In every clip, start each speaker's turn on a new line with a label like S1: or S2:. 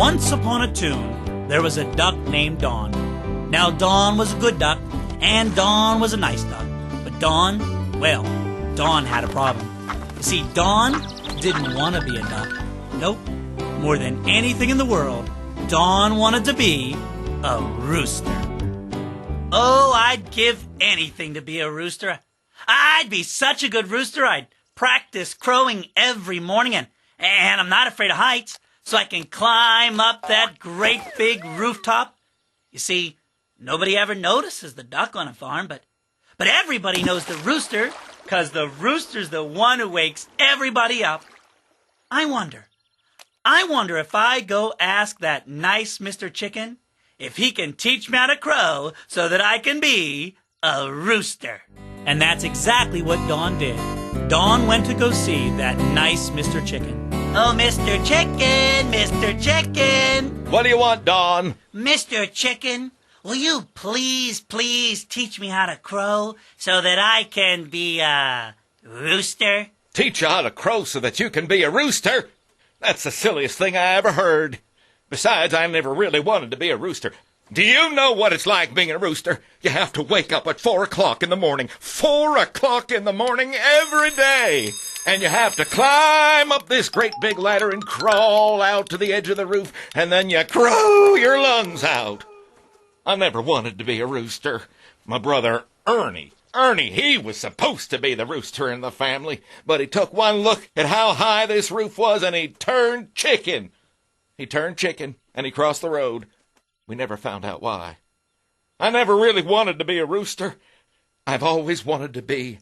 S1: Once upon a tune, there was a duck named Dawn. Now, Dawn was a good duck, and Dawn was a nice duck. But Dawn had a problem. You see, Dawn didn't want to be a duck. Nope. More than anything in the world, Dawn wanted to be a rooster. Oh, I'd give anything to be a rooster. I'd be such a good rooster, I'd practice crowing every morning, and I'm not afraid of heights, so I can climb up that great big rooftop. You see, nobody ever notices the duck on a farm, but everybody knows the rooster, 'cause the rooster's the one who wakes everybody up. I wonder if I go ask that nice Mr. Chicken if he can teach me how to crow so that I can be a rooster. And that's exactly what Dawn did. Dawn went to go see that nice Mr. Chicken. Oh, Mr. Chicken, Mr. Chicken.
S2: What do you want, Dawn?
S1: Mr. Chicken, will you please teach me how to crow so that I can be a rooster?
S2: Teach you how to crow so that you can be a rooster? That's the silliest thing I ever heard. Besides, I've never really wanted to be a rooster. Do you know what it's like being a rooster? You have to wake up at 4 o'clock in the morning. 4 o'clock in the morning every day. And you have to climb up this great big ladder and crawl out to the edge of the roof, and then you crow your lungs out. I never wanted to be a rooster. My brother Ernie, he was supposed to be the rooster in the family, but he took one look at how high this roof was, and he turned chicken. He turned chicken, and he crossed the road. We never found out why. I never really wanted to be a rooster. I've always wanted to be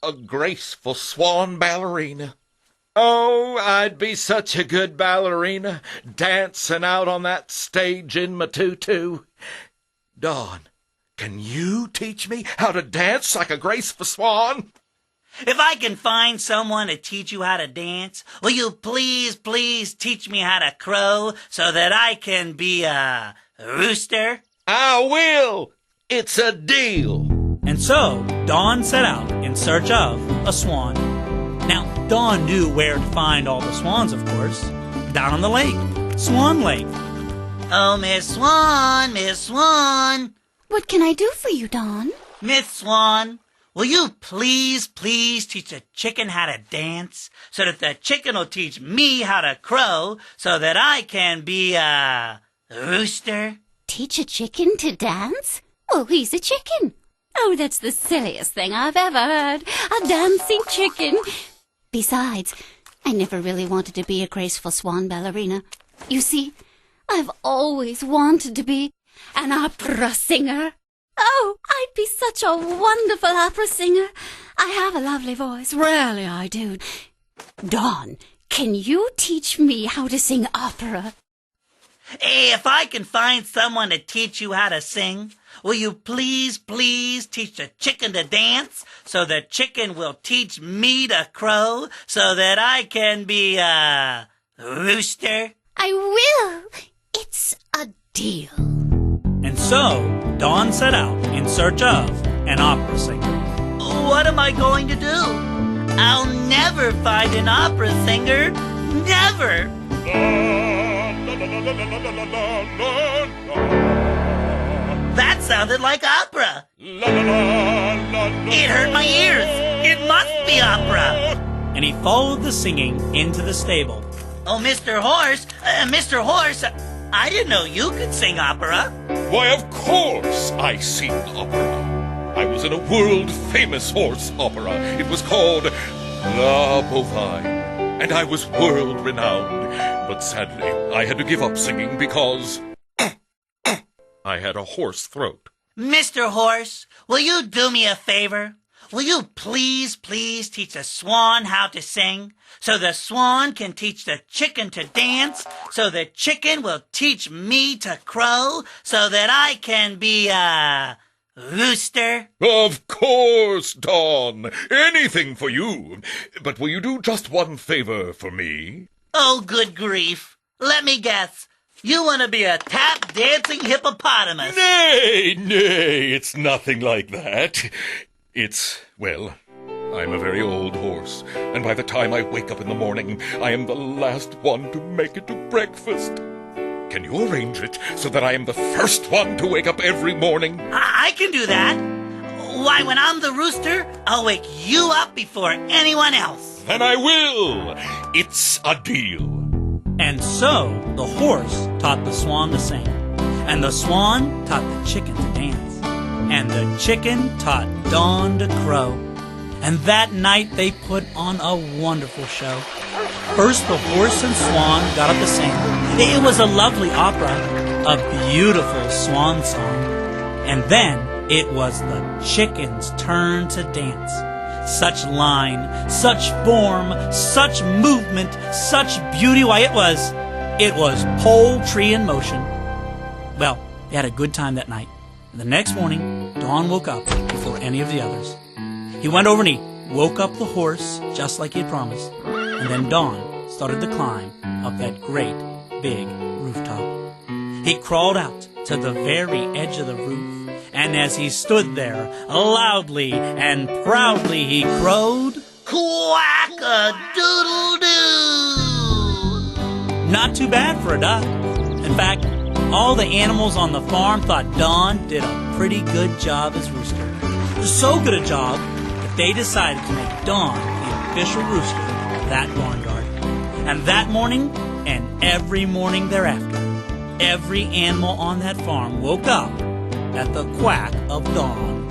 S2: a graceful swan ballerina. Oh, I'd be such a good ballerina, dancing out on that stage in my tutu. Dawn, can you teach me how to dance like a graceful swan?
S1: If I can find someone to teach you how to dance, will you please teach me how to crow so that I can be a rooster?
S2: I will. It's a deal.
S1: And so, Dawn set out in search of a swan. Now, Dawn knew where to find all the swans, of course. Down on the lake, Swan Lake. Oh, Miss Swan.
S3: What can I do for you, Dawn?
S1: Miss Swan, will you please teach the chicken how to dance so that the chicken will teach me how to crow so that I can be a rooster?
S3: Teach a chicken to dance? Well, he's a chicken. Oh, that's the silliest thing I've ever heard. A dancing chicken. Besides, I never really wanted to be a graceful swan ballerina. You see, I've always wanted to be an opera singer. Oh, I'd be such a wonderful opera singer. I have a lovely voice, really I do. Dawn, can you teach me how to sing opera?
S1: Hey, if I can find someone to teach you how to sing, will you please teach the chicken to dance so the chicken will teach me to crow so that I can be a rooster?
S3: I will. It's a deal.
S1: And so, Dawn set out in search of an opera singer. What am I going to do? I'll never find an opera singer. Never! That sounded like opera. It hurt my ears. It must be opera. And he followed the singing into the stable. Oh, Mr. Horse, I didn't know you could sing opera.
S2: Why, of course I sing opera. I was in a world-famous horse opera. It was called La Bovine, and I was world-renowned. But sadly, I had to give up singing because I had a hoarse throat.
S1: Mr. Horse, will you do me a favor? Will you please teach the swan how to sing so the swan can teach the chicken to dance so the chicken will teach me to crow so that I can be a rooster?
S2: Of course, Dawn. Anything for you. But will you do just one favor for me?
S1: Oh, good grief. Let me guess. You want to be a tap-dancing hippopotamus.
S2: Nay, it's nothing like that. Well, I'm a very old horse, and by the time I wake up in the morning, I am the last one to make it to breakfast. Can you arrange it so that I am the first one to wake up every morning?
S1: I can do that. Why, when I'm the rooster, I'll wake you up before anyone else.
S2: Then I will. It's a deal.
S1: And so the horse taught the swan to sing, and the swan taught the chicken to dance, and the chicken taught Dawn to crow. And that night they put on a wonderful show. First the horse and swan got up to sing. It was a lovely opera, a beautiful swan song. And then it was the chicken's turn to dance. Such line, such form, such movement, such beauty. Why, it was poultry in motion. Well, they had a good time that night. And the next morning, Dawn woke up before any of the others. He went over and he woke up the horse just like he had promised. And then Dawn started the climb up that great big rooftop. He crawled out to the very edge of the roof. And as he stood there, loudly and proudly he crowed, "Quack-a-doodle-doo!" Not too bad for a duck. In fact, all the animals on the farm thought Dawn did a pretty good job as rooster. So good a job that they decided to make Dawn the official rooster of that barnyard. And that morning, and every morning thereafter, every animal on that farm woke up at the quack of dawn.